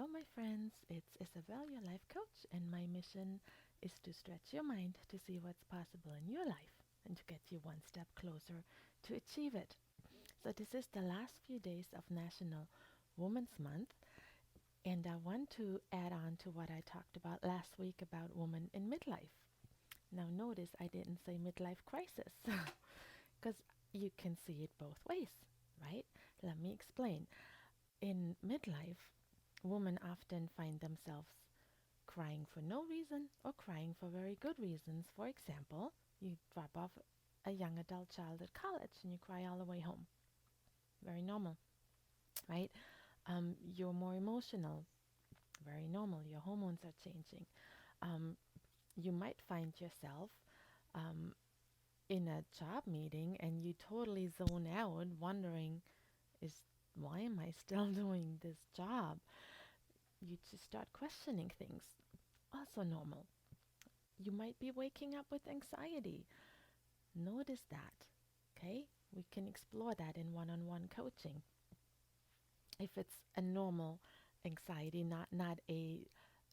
Hello, my friends. It's Isabel, your life coach, and my mission is to stretch your mind to see what's possible in your life and to get you one step closer to achieve it. So, this is the last few days of National Women's Month, and I want to add on to what I talked about last week about women in midlife. Now, notice I didn't say midlife crisis because you can see it both ways, right? Let me explain. In midlife, women often find themselves crying for no reason or crying for very good reasons. For example, you drop off a young adult child at college and you cry all the way home. Very normal, right? You're more emotional. Very normal. Your hormones are changing. Um, you might find yourself um, in a job meeting and you totally zone out, wondering, is why am I still doing this job? You just start questioning things. Also normal. You might be waking up with anxiety. Notice that. Okay? We can explore that in one on one coaching. If it's a normal anxiety, not a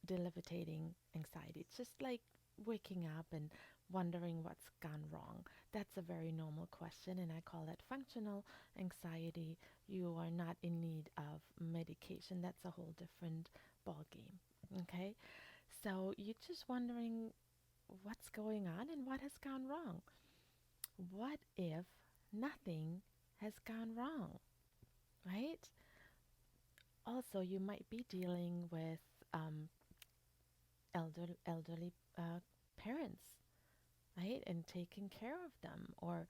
debilitating anxiety, it's just like waking up and wondering what's gone wrong. That's a very normal question, and I call that functional anxiety. You are not in need of medication. That's a whole different ball game. Okay? So you're just wondering what's going on and what has gone wrong. What if nothing has gone wrong, right? Also, you might be dealing with um, elderly parents, right? And taking care of them or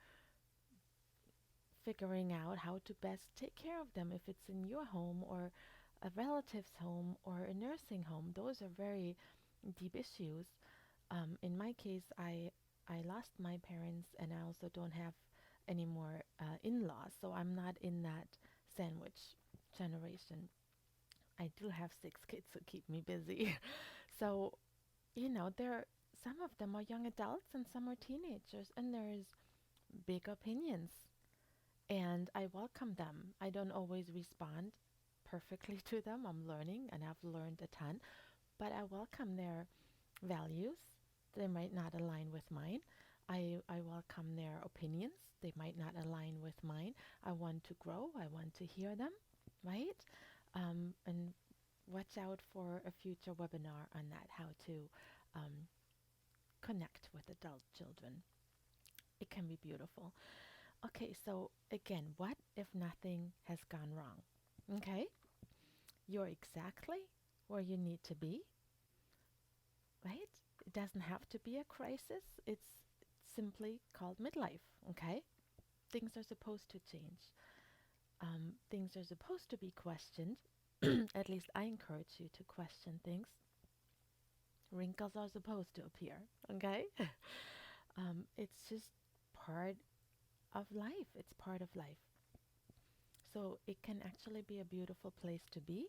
figuring out how to best take care of them if it's in your home or a relative's home or a nursing home. Those are very deep issues. In my case, I lost my parents and I also don't have any more in-laws, so I'm not in that sandwich generation. I do have 6 kids who keep me busy. So, there some of them are young adults and some are teenagers, and there's big opinions, and I welcome them. I don't always respond perfectly to them. I'm learning, and I've learned a ton, but I welcome their values. They might not align with mine. I welcome their opinions. They might not align with mine. I want to grow. I want to hear them, right? And watch out for a future webinar on that, how to um, connect with adult children. It can be beautiful. Okay, so again, what if nothing has gone wrong? Okay, you're exactly where you need to be, right? It doesn't have to be a crisis. It's simply called midlife, okay? Things are supposed to change. Things are supposed to be questioned. At least I encourage you to question things. Wrinkles are supposed to appear, okay? It's just part of life. It's part of life. So it can actually be a beautiful place to be.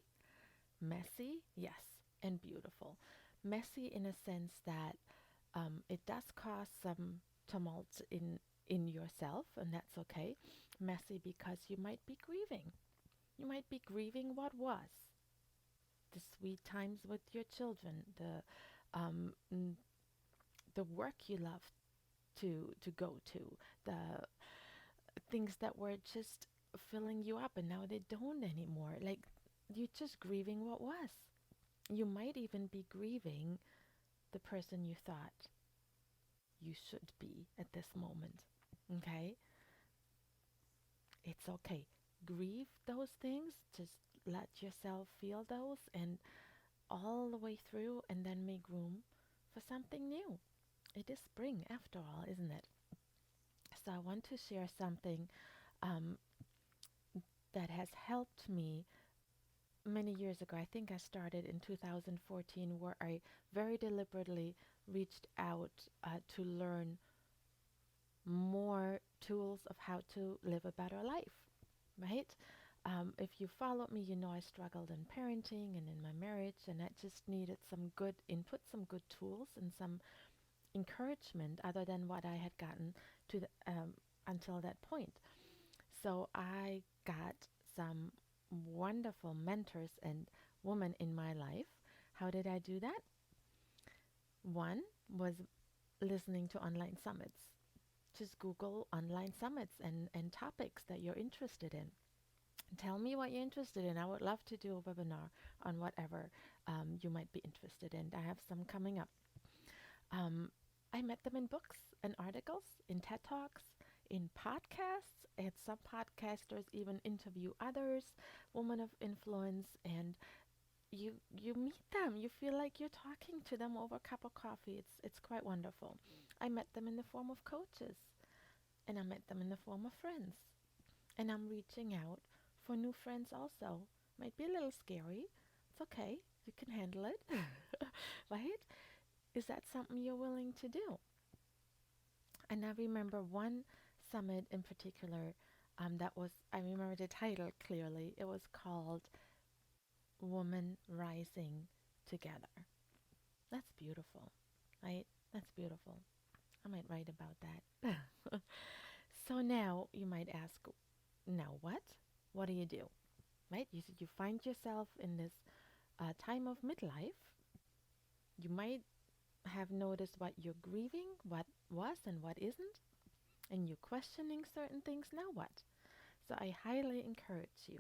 Messy, yes, and beautiful. Messy in a sense that it does cause some tumult in yourself, and that's okay. Messy because you might be grieving. You might be grieving what was the sweet times with your children, um, n- the work you love to go to, the things that were just filling you up, and now they don't anymore. Like you're just grieving what was. You might even be grieving the person you thought you should be at this moment. Okay? It's okay. Grieve those things. Just let yourself feel those and all the way through, and then make room for something new. It is spring after all, isn't it? So I want to share something um, that has helped me many years ago. I think I started in 2014, where I very deliberately reached out to learn more tools of how to live a better life, right? If you followed me, you know I struggled in parenting and in my marriage, and I just needed some good input, some good tools, and some encouragement other than what I had gotten to until that point. So I got some wonderful mentors and women in my life. How did I do that? One was listening to online summits. Just Google online summits and topics that you're interested in. Tell me what you're interested in. I would love to do a webinar on whatever you might be interested in. I have some coming up. Um, I met them in books and articles, in TED Talks, in podcasts, and some podcasters even interview others, women of influence, and you meet them. You feel like you're talking to them over a cup of coffee. It's quite wonderful. I met them in the form of coaches, and I met them in the form of friends. And I'm reaching out for new friends also. Might be a little scary. It's okay. You can handle it. Right? Is that something you're willing to do? And I remember one summit in particular I remember the title clearly. It was called Woman Rising Together. That's beautiful, right? That's beautiful. I might write about that. So now you might ask, now what? What do you do? Right? You find yourself in this time of midlife. You might have noticed what you're grieving, what was and what isn't, and you're questioning certain things. Now what? So I highly encourage you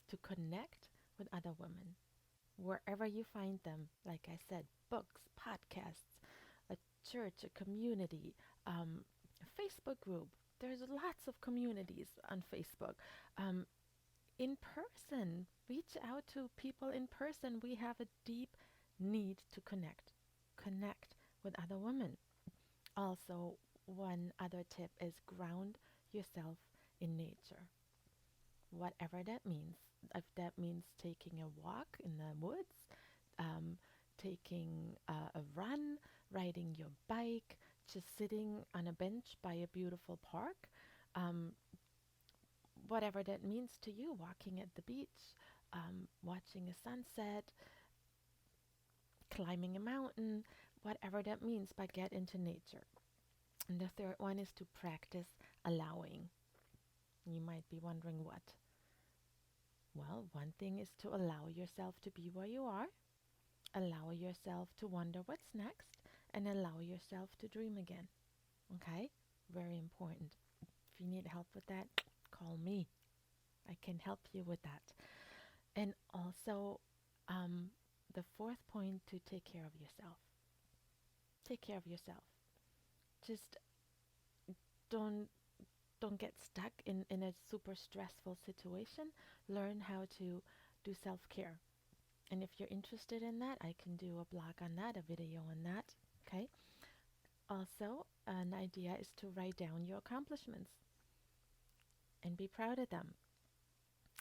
to connect with other women wherever you find them. Like I said, books, podcasts, a church, a community, a Facebook group. There's lots of communities on Facebook. Um, in person, reach out to people in person. We have a deep need to connect with other women. Also, one other tip is ground yourself in nature, whatever that means. If that means taking a walk in the woods, um, taking a run, riding your bike, just sitting on a bench by a beautiful park, um, whatever that means to you, walking at the beach, watching a sunset, climbing a mountain, whatever that means, but get into nature. And the third one is to practice allowing. You might be wondering what. Well, one thing is to allow yourself to be where you are, allow yourself to wonder what's next, and allow yourself to dream again. Okay? Very important. If you need help with that, call me. I can help you with that. And also, the fourth point, to take care of yourself. Take care of yourself. Just don't don't get stuck in a super stressful situation. Learn how to do self-care. And if you're interested in that, I can do a blog on that, a video on that. Okay. Also, an idea is to write down your accomplishments and be proud of them.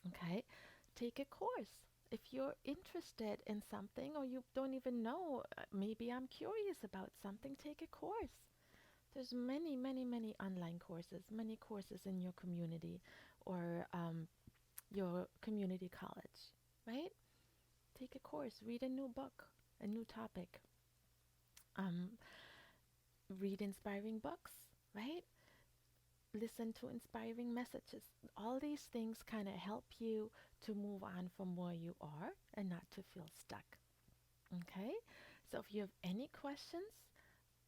Okay. Take a course. If you're interested in something or you don't even know, maybe I'm curious about something, take a course. There's many online courses, many courses in your community or your community college, right? Take a course, read a new book, a new topic, um, read inspiring books, right? Listen to inspiring messages. All these things kind of help you to move on from where you are and not to feel stuck. Okay? So if you have any questions,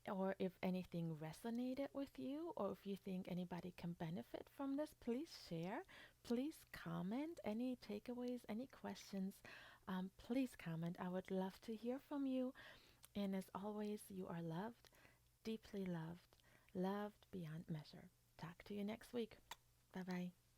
or if anything resonated with you, or if you think anybody can benefit from this, please share. Please comment any takeaways, any questions. Please comment. I would love to hear from you. And as always, you are loved, deeply loved, loved beyond measure. Talk to you next week. Bye bye.